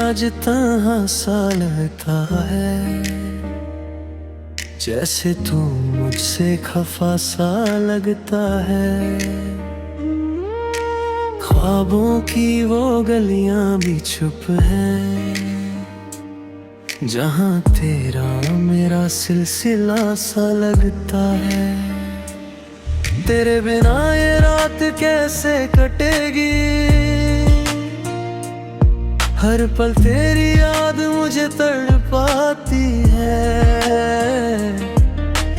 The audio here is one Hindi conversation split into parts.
आज तन्हा सा लगता है, जैसे तू मुझसे खफा सा लगता है। ख्वाबों की वो गलियां भी चुप हैं, जहां तेरा मेरा सिलसिला सा लगता है। तेरे बिना ये रात कैसे कटेगी, हर पल तेरी याद मुझे तड़पाती है।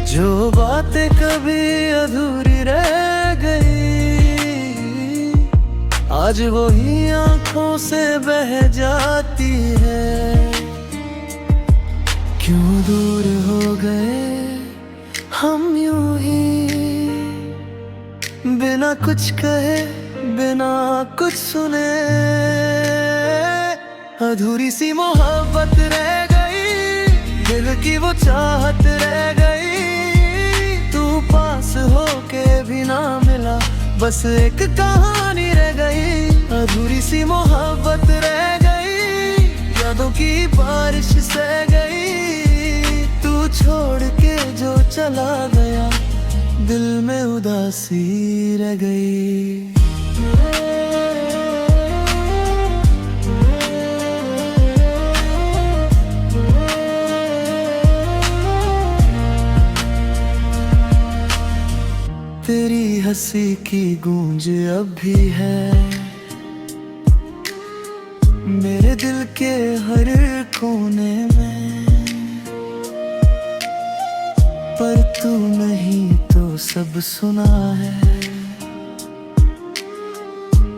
जो बातें कभी अधूरी रह गई, आज वही आंखों से बह जाती है। क्यों दूर हो गए हम यूं ही, बिना कुछ कहे बिना कुछ सुने। अधूरी सी मोहब्बत रह गई, दिल की वो चाहत रह गई। तू पास होके भी ना मिला, बस एक कहानी रह गई। अधूरी सी मोहब्बत रह गई, यादों की बारिश सह गई। तू छोड़ के जो चला गया, दिल में उदासी रह गई। तेरी हंसी की गूंज अब भी है मेरे दिल के हर कोने में, पर तू नहीं तो सब सुना है।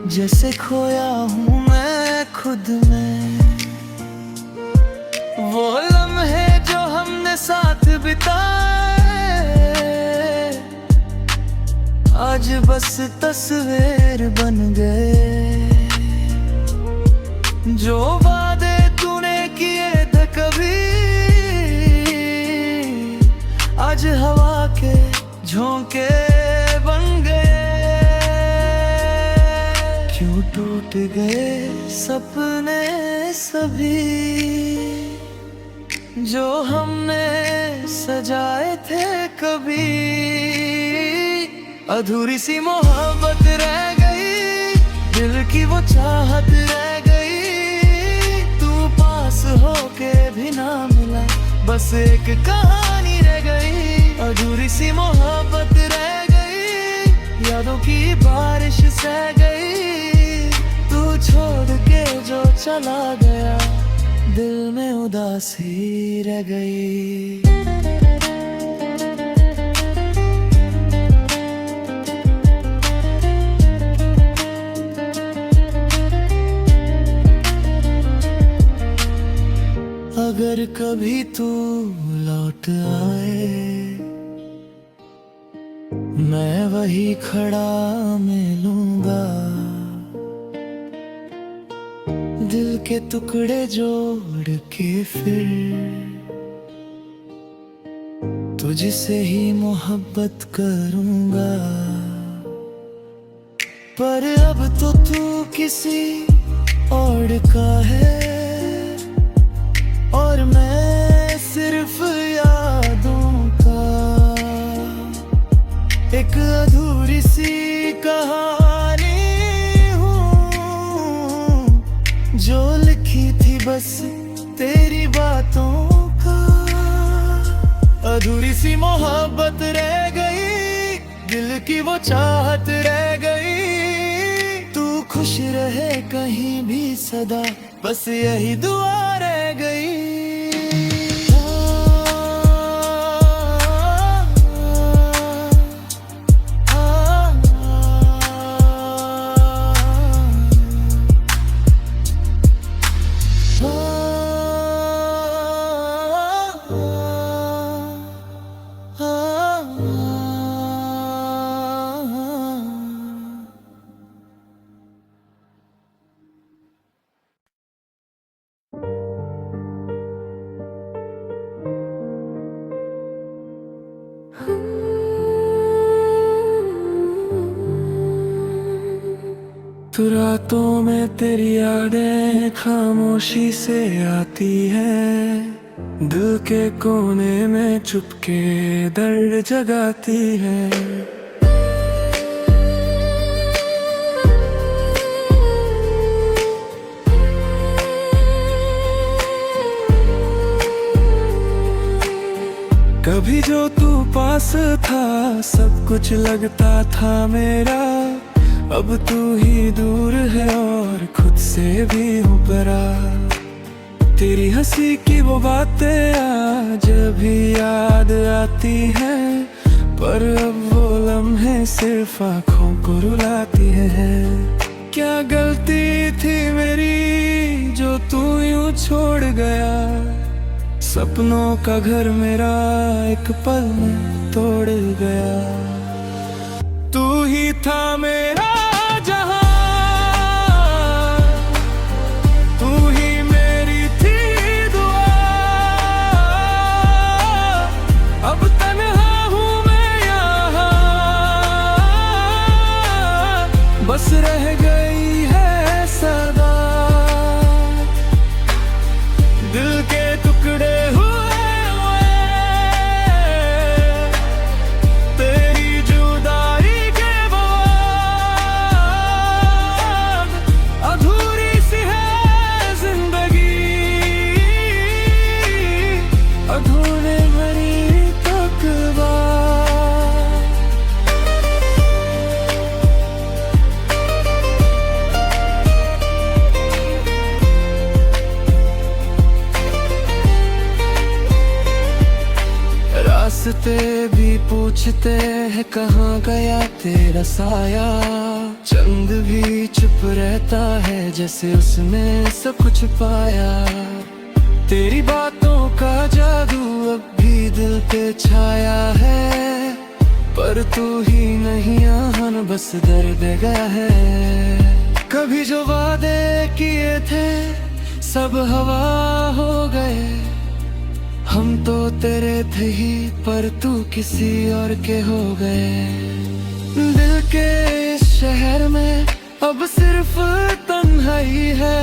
जैसे खोया हूँ मैं खुद में, वो लम्हे जो हमने साथ बिताए, आज बस तस्वीर बन गए। जो वादे तूने किए थे कभी, आज हवा के झोंके बन गए। क्यों टूट गए सपने सभी, जो हमने सजाए थे कभी। अधूरी सी मोहब्बत रह गई, दिल की वो चाहत रह गई। तू पास होके भी ना मिला, बस एक कहानी रह गई। अधूरी सी मोहब्बत रह गई, यादों की बारिश सह गई। तू छोड़ के जो चला गया, दिल में उदासी रह गई। अगर कभी तू लौट आए, मैं वही खड़ा मिलूंगा। दिल के टुकड़े जोड़ के फिर तुझसे ही मोहब्बत करूंगा। पर अब तो तू किसी और का है, और मैं सिर्फ यादों का एक अधूरी सी कहानी हूँ, जो लिखी थी बस तेरी बातों का। अधूरी सी मोहब्बत रह गई, दिल की वो चाहत रह गई। तू खुश रहे कहीं भी सदा, बस यही दुआ रह गई। तो रातों में तेरी यादें खामोशी से आती हैं, दिल के कोने में चुपके दर्द जगाती है। कभी जो तू पास था सब कुछ लगता था मेरा, अब तू ही दूर है और खुद से भी हूँ परा। तेरी हंसी की वो बातें आज भी याद आती हैं, पर अब वो लम्हे सिर्फ आँखों को रुलाती हैं। क्या गलती थी मेरी जो तू यूं छोड़ गया, सपनों का घर मेरा एक पल में तोड़ गया। तू ही था मेरा जहां, तू ही मेरी थी दुआ, अब तन्हा हूँ मैं यहाँ, बस रह गई है सदा दिल के टुकड़े हुए तेरी जुदाई के बाद। अधूरी सी है जिंदगी, अधूरे भरी तकवा। रास्ते भी पूछते हैं कहाँ गया तेरा साया, चंद भी चुप रहता है जैसे उसने सब कुछ पाया। तेरी बातों का जादू अब भी दिल पे छाया है, पर तू ही नहीं यहाँ न बस दर्द गया है। कभी जो वादे किए थे सब हवा हो गए, हम तो तेरे थे ही पर तू किसी और के हो गए। दिल के इस शहर में अब सिर्फ तन्हाई है,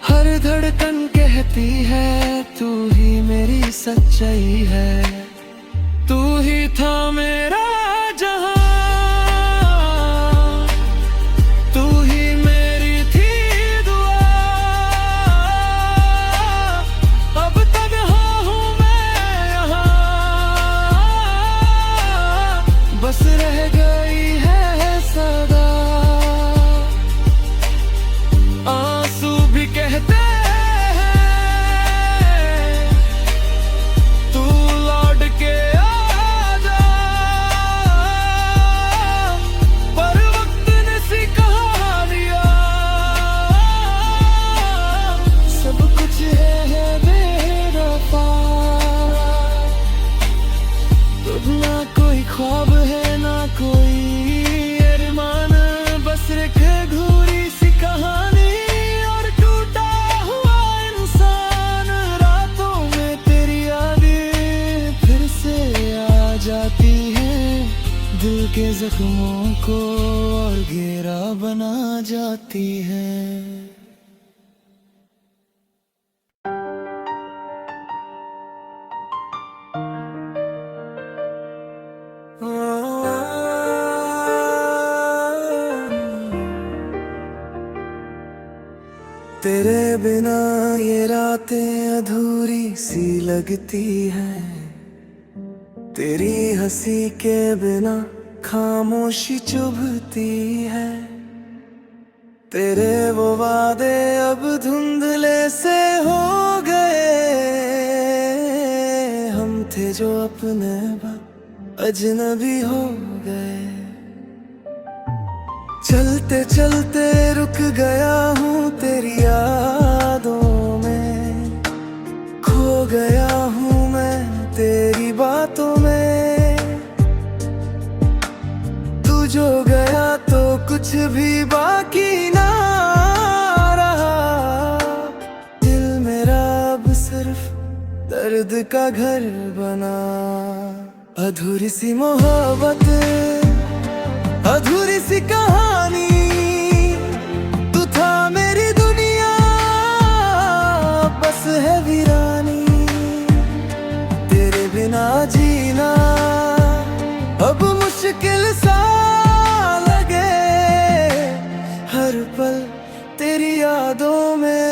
हर धड़कन कहती है तू ही मेरी सच्चाई है। तू ही था मेरा जहां, तू ही मेरी थी दुआ, अब तन्हा हूँ मैं यहाँ, बस रह गई है सदा। आंसू भी कहते तू लौट के आजा, पर वक्त ने सिखा दिया सब कुछ है बेवफा। तुझ ना कोई ख्वाब है ना कोई अरमान, बस एक अधूरी सी कहानी और टूटा हुआ इंसान। रातों में तेरी यादें फिर से आ जाती हैं, दिल के जख्मों को और गहरा बना जाती हैं। तेरे बिना ये रातें अधूरी सी लगती हैं, तेरी हंसी के बिना खामोशी चुभती है। तेरे वो वादे अब धुंधले से हो गए, हम थे जो अपने अजनबी हो गए। चलते चलते रुक गया हूँ तेरी यादों में, खो गया हूँ मैं तेरी बातों में। तू जो गया तो कुछ भी बाकी ना रहा, दिल मेरा अब सिर्फ दर्द का घर बना। अधूरी सी मोहब्बत, अधूरी सी कहानी, है वीरानी, तेरे बिना जीना अब मुश्किल सा लगे। हर पल तेरी यादों में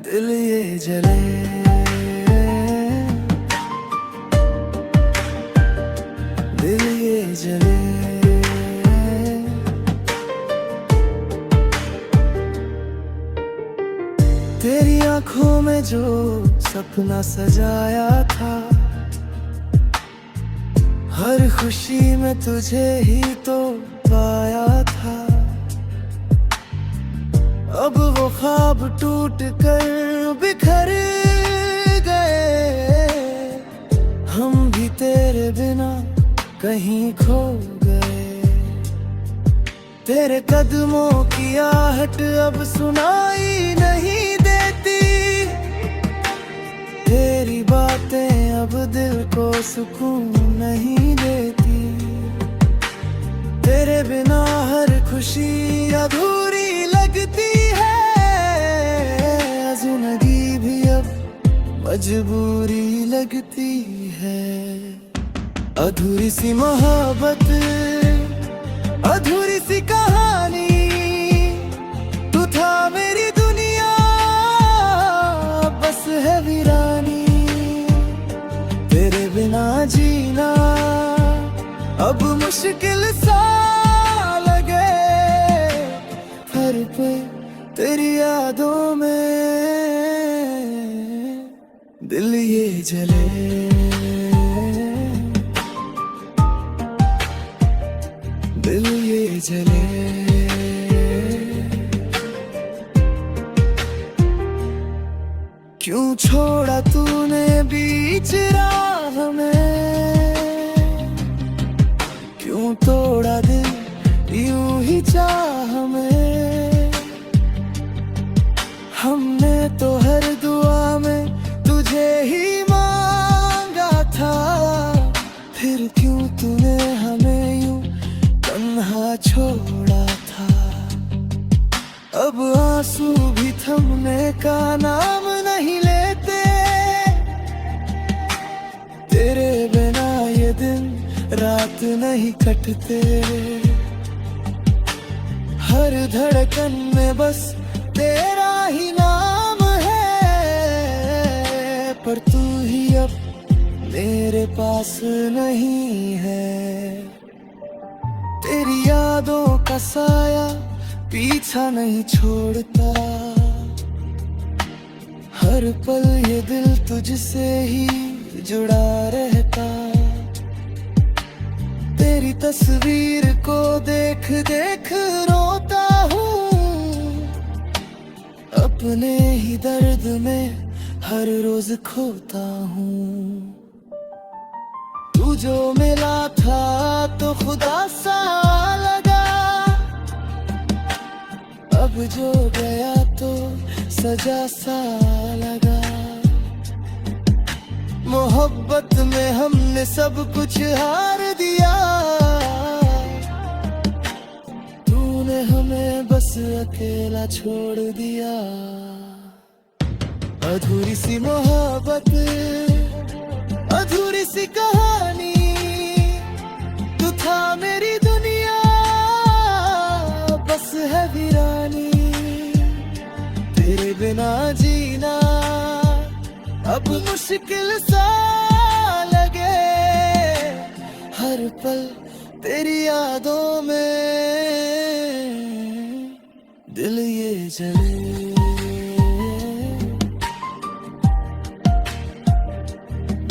दिल ये जले। दिल ये जले। तेरी आंखों में जो सपना सजाया था, हर खुशी में तुझे ही तो पाया था। अब वो ख्वाब टूट कर बिखर गए, हम भी तेरे बिना कहीं खो गए। तेरे कदमों की आहट अब सुनाई नहीं देती, तेरी बातें अब दिल को सुकून नहीं देती। तेरे बिना हर खुशी अधूरी लगती है, जिंदगी भी अब मजबूरी लगती है। अधूरी सी मोहब्बत, अधूरी सी कहानी, तू था मेरी दुनिया बस है वीरानी। तेरे बिना जीना अब मुश्किल सा लगे। हर पल तेरी यादों में दिल ये जले। दिल ये जले। क्यों छोड़ा तूने बीच राह में, क्यों तोड़ा दिल यूं ही चाह में। हमने तो हर दुआ में तुझे ही मांगा था, फिर क्यों तूने हमें यूं तन्हा छोड़ा था। अब आंसू भी थमने का नाम नहीं लेते, तेरे बिना ये दिन रात नहीं कटते। हर धड़कन में बस तेरा ही नाम है, पर तू ही अब मेरे पास नहीं है। तेरी यादों का साया पीछा नहीं छोड़ता, हर पल ये दिल तुझसे ही जुड़ा रहता। तेरी तस्वीर को देख देख रोता हूँ, अपने ही दर्द में हर रोज खोता हूँ। तू जो मिला था तो खुदा सा लगा, अब जो गया तो सजा सा लगा। मोहब्बत में हमने सब कुछ हार दिया, तूने हमें बस अकेला छोड़ दिया। अधूरी सी मोहब्बत, अधूरी सी कहानी, तू था मेरी दुनिया बस है वीरानी। तेरे बिना जीना अब मुश्किल सा लगे। हर पल तेरी यादों में दिल ये जले।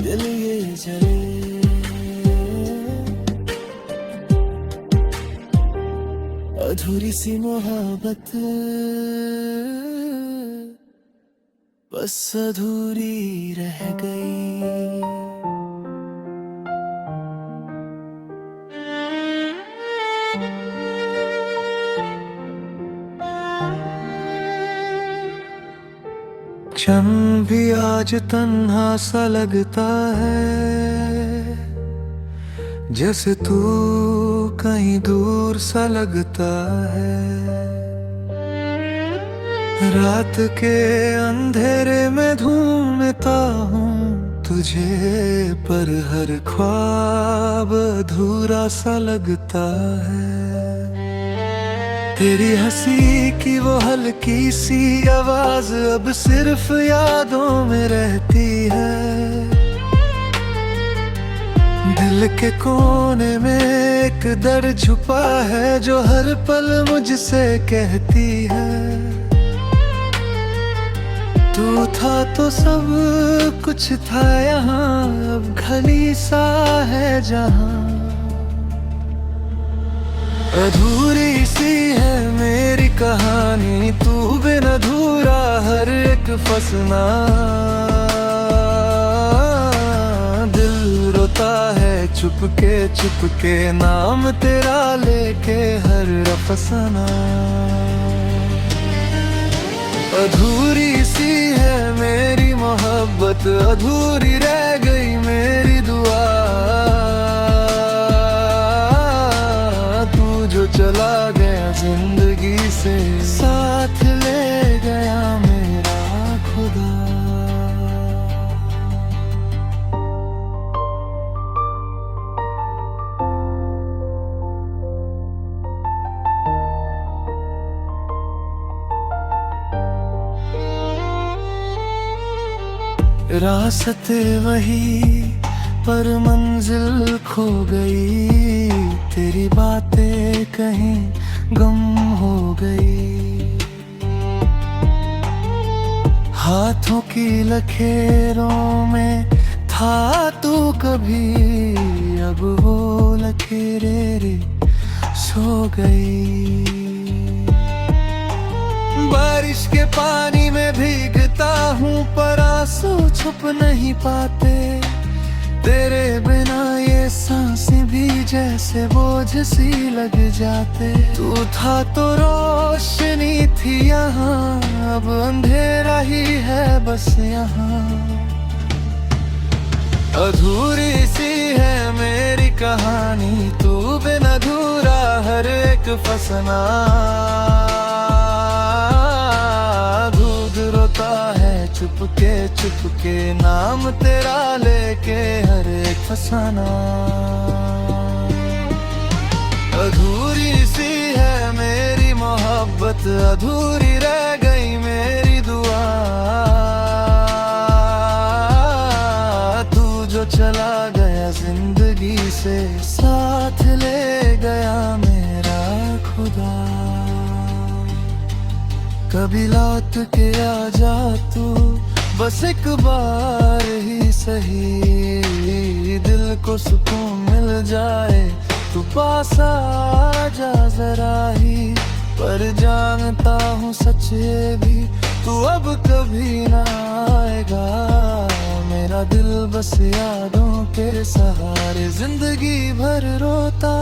दिल ये जले। अधूरी सी मोहब्बत बस अधूरी रह गई। क्षण भी आज तन्हा सा लगता है, जैसे तू कहीं दूर सा लगता है। रात के अंधेरे में ढूंढता हूँ तुझे, पर हर ख्वाब अधूरा सा लगता है। तेरी हंसी की वो हल्की सी आवाज अब सिर्फ यादों में रहती है। दिल के कोने में एक दर्द छुपा है जो हर पल मुझसे कहती है, तू था तो सब कुछ था यहाँ, अब खाली सा है जहाँ। अधूरी सी है मेरी कहानी, तू बिन अधूरा हर एक फसना। दिल रोता है चुपके नाम तेरा लेके हर अफसाना। अधूरी सी है मेरी मोहब्बत, अधूरी रह गई मेरी दुआ। तू जो चला गया जिंदगी से, साथ ले गया मेरा खुदा। रास्ते वही पर मंजिल खो गई, तेरी बातें कहीं गम हो गई। हाथों की लकीरों में था तू कभी, अब वो लकीरें सो गई। बारिश के पानी में भीगता हूँ पर आंसू छुप नहीं पाते, तेरे बिना ये सांसें भी जैसे बोझ सी लग जाते। तू था तो रोशनी थी यहाँ, अब अंधेरा ही है बस यहाँ। अधूरी सी है मेरी कहानी, तू बिन अधूरा हर एक फसना। दूध रोता है चुपके नाम तेरा लेके हर एक फसाना। अधूरी सी है मेरी मोहब्बत, अधूरी रह गई मेरी दुआ। तू जो चला गया जिंदगी से, साथ ले गया मेरा खुदा। कभी लौट के आ जा तू, बस एक बार ही सही। दिल को सुकून मिल जाए, तू पास आ जा जरा ही। पर जानता हूँ सच ये भी, तू अब कभी ना आएगा। मेरा दिल बस यादों के सहारे जिंदगी भर रोता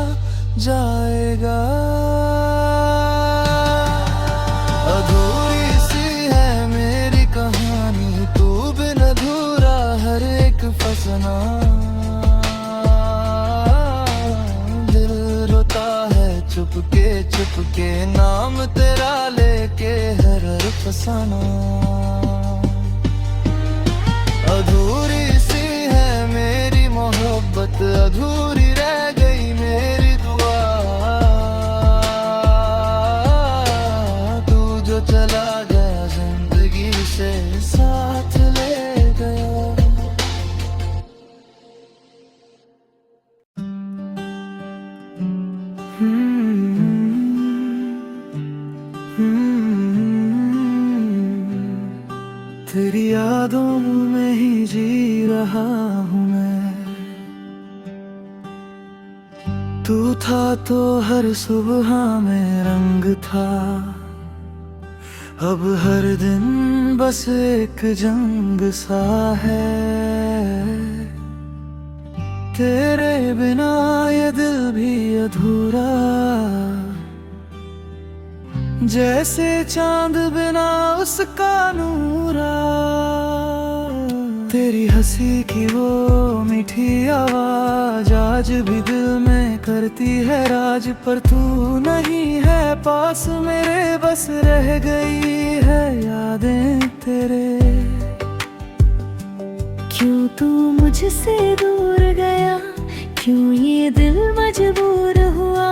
जाएगा। अधूरी सी है मेरी कहानी, तू बिन अधूरा हर एक फसना। दिल रोता है चुपके नाम तेरा लेके हर फसाना। अधूरी सी है मेरी मोहब्बत, अधूरी रह गई मेरी दुआ। चला गया जिंदगी से, साथ ले गया। तेरी यादों में ही जी रहा हूँ मैं। तू था तो हर सुबह में रंग था, अब हर दिन बस एक जंग सा है। तेरे बिना ये दिल भी अधूरा, जैसे चांद बिना उसका नूरा। तेरी हंसी की वो मीठी आवाज आज भी दिल में करती है राज, पर तू नहीं है पास मेरे, बस रह गई है यादें तेरे। क्यों तू मुझसे दूर गया, क्यों ये दिल मजबूर हुआ,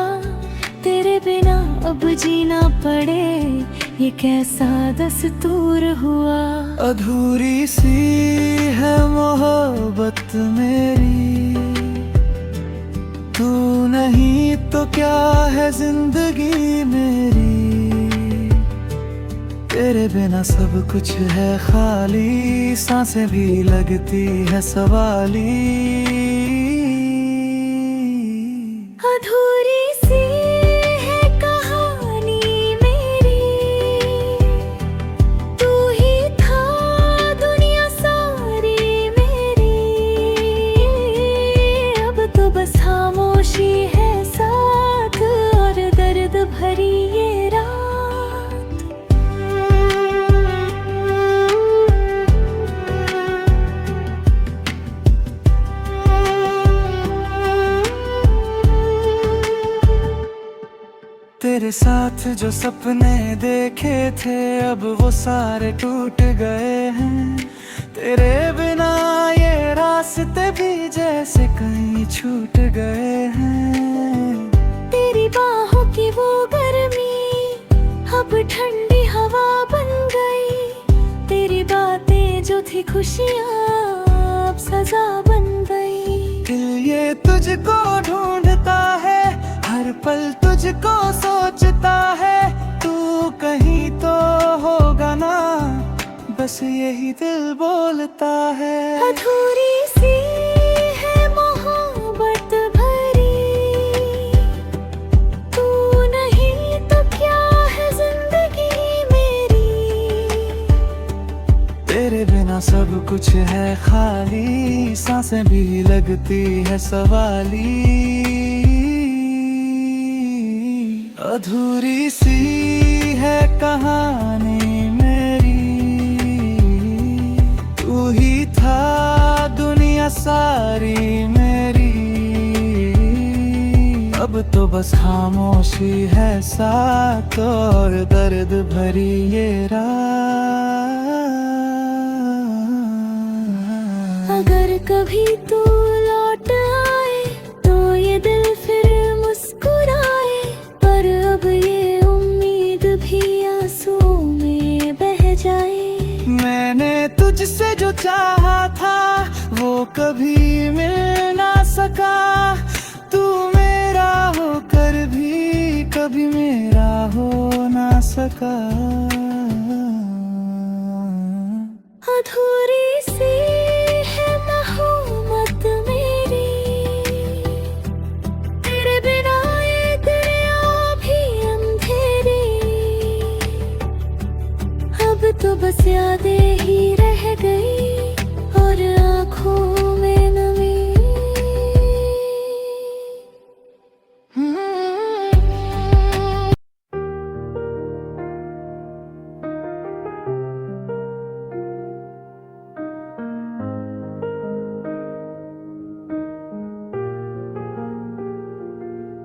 तेरे बिना अब जीना पड़े ये कैसा दस्तूर हुआ। अधूरी सी है मोहब्बत मेरी, तू नहीं तो क्या है जिंदगी मेरी। तेरे बिना सब कुछ है खाली, सांसें भी लगती है सवाली। अधूरी सी है कहानी मेरी, तू ही था दुनिया सारी मेरी। अब तो बस खामोशी है साथ, और दर्द भरी ये रात। तेरे साथ जो सपने देखे थे अब वो सारे टूट गए हैं। तेरे बिना ये रास्ते भी जैसे कहीं छूट गए हैं। तेरी बाहों की वो गर्मी अब ठंडी हवा बन गई, तेरी बातें जो थी खुशियाँ अब सजा बन गई। दिल ये तुझको ढूंढता है, हर पल तुझको सोचता है, तू कहीं तो होगा ना, बस यही दिल बोलता है। अधूरी सी है मोहब्बत भरी, तू नहीं तो क्या है जिंदगी मेरी। तेरे बिना सब कुछ है खाली, सांसें भी लगती है सवाली। अधूरी सी है कहानी मेरी, तू ही था दुनिया सारी मेरी। अब तो बस खामोशी है साथ, और दर्द भरी ये रात। अगर कभी तू लौट आए तो ये दिल फिर मुस्कुराए, पर अब ये उम्मीद भी आंसुओं में बह जाए। मैंने तुझसे जो चाहा था वो कभी मिल ना सका, तू मेरा होकर भी कभी मेरा हो ना सका। अधूरी सी है मोहब्बत मेरी, तेरे बिना ये दरिया भी अंधेरी। अब तो बस यादें ही रह गई, और आँखों में नमी।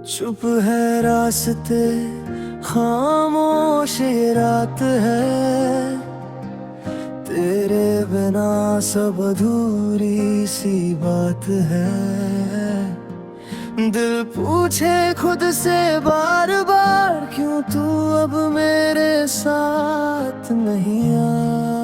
चुप है रास्ते, खामोश ये रात है, तेरे बिना सब अधूरी सी बात है। दिल पूछे खुद से बार बार, क्यों तू अब मेरे साथ नहीं आज।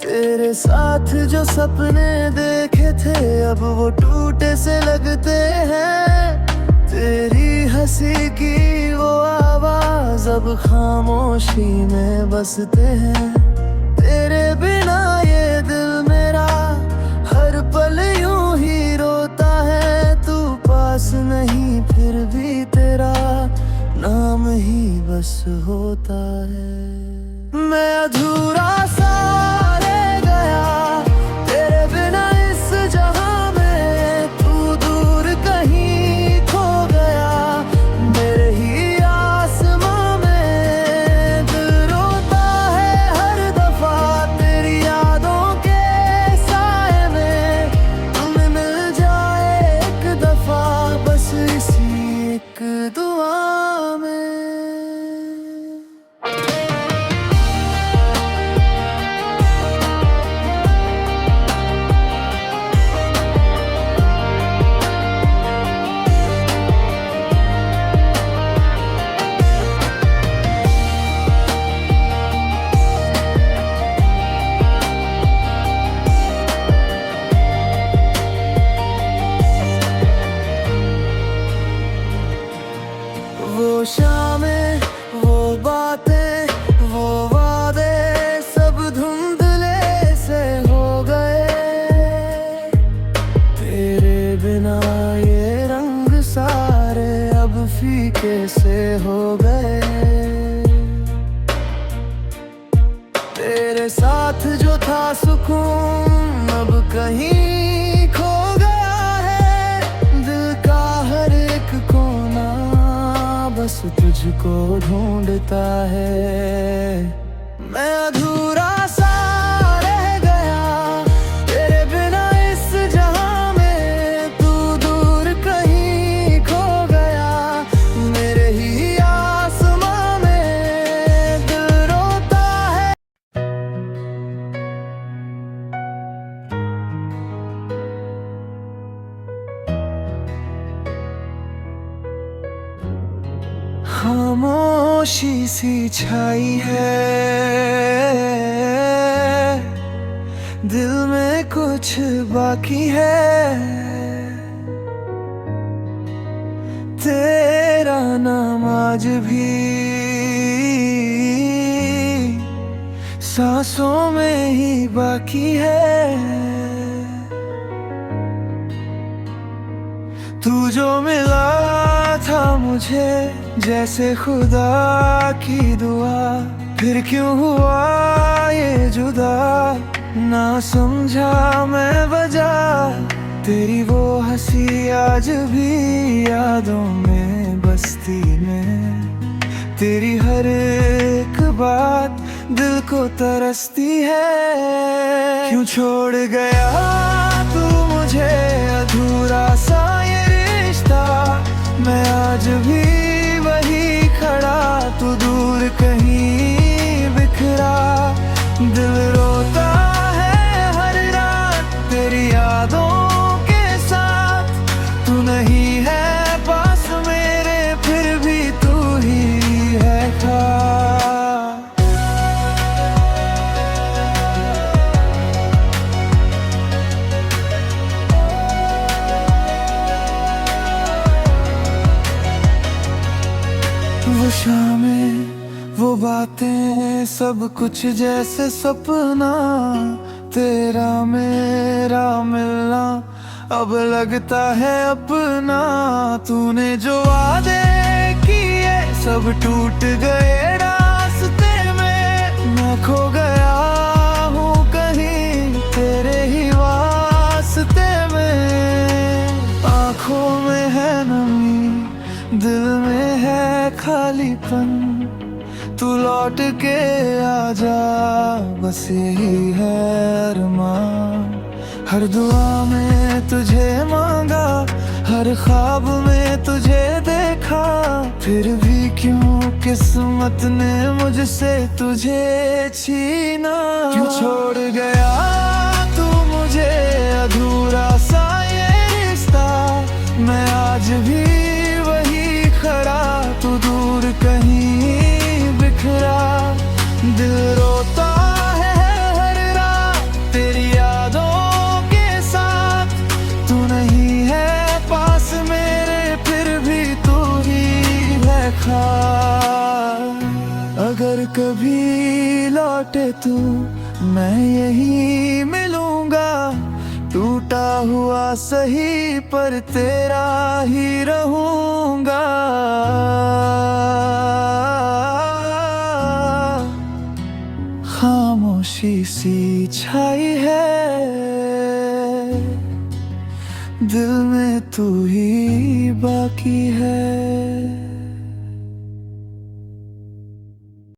तेरे साथ जो सपने देखे थे अब वो टूटे से लगते हैं। तेरी हंसी की वो आवाज अब खामोशी में बसते हैं। तेरे बिना ये दिल मेरा हर पल यूं ही रोता है। तू पास नहीं फिर भी तेरा नाम ही बस होता है। मैं अधूरा सा रह गया तेरे बिना इस जहां में, तू दूर कहीं खो गया मेरे ही आसमां में। दिल रोता है हर दफा तेरी यादों के साए में, साथ जो था सुकून अब कहीं खो गया है। दिल का हर एक कोना बस तुझको ढूंढता है। मैं अधूरा सा रह गया तेरे बिना इस जहां में। तू दूर कहीं खो गया मेरे ही आसमां में। दिल रोता है। खामोशी सी छाई है दिल में कुछ बाकी है। तेरा नाम आज भी सांसों में ही बाकी है। तू जो मिला था मुझे जैसे खुदा की दुआ, फिर क्यों हुआ ये जुदा ना समझा मैं वजह। तेरी वो हंसी आज भी यादों में बस्ती में। तेरी हर एक बात दिल को तरसती है। क्यों छोड़ गया तू मुझे अधूरा सा ये रिश्ता। मैं आज भी वही खड़ा तू दूर कहीं बिखरा। दिल रोता है हर रात तेरी यादों के साथ। तू नहीं है पास मेरे फिर भी तू ही है खास। वो शामें वो बातें सब कुछ जैसे सपना। तेरा मेरा मिलना अब लगता है अपना। तूने जो वादे किए सब टूट गए रास्ते में। मैं खो गया हूँ कहीं तेरे ही वास्ते में। आँखों में है नमी दिल में है खालीपन। तू लौट के आजा बस यही है अरमान। हर दुआ में तुझे मांगा हर ख्वाब में तुझे देखा। फिर भी क्यों किस्मत ने मुझसे तुझे छीना। क्यों छोड़ गया तू मुझे अधूरा सा ये रिश्ता। मैं आज भी वही खड़ा तू दूर कहीं बिखरा। दिल रोता है हर रात तेरी यादों के साथ। तू नहीं है पास मेरे फिर भी तू ही है खास। अगर कभी लौटे तू मैं यही मिलूंगा। टूटा हुआ सही पर तेरा ही रहूंगा। खामोशी सी छाई है दिल में तू ही बाकी है।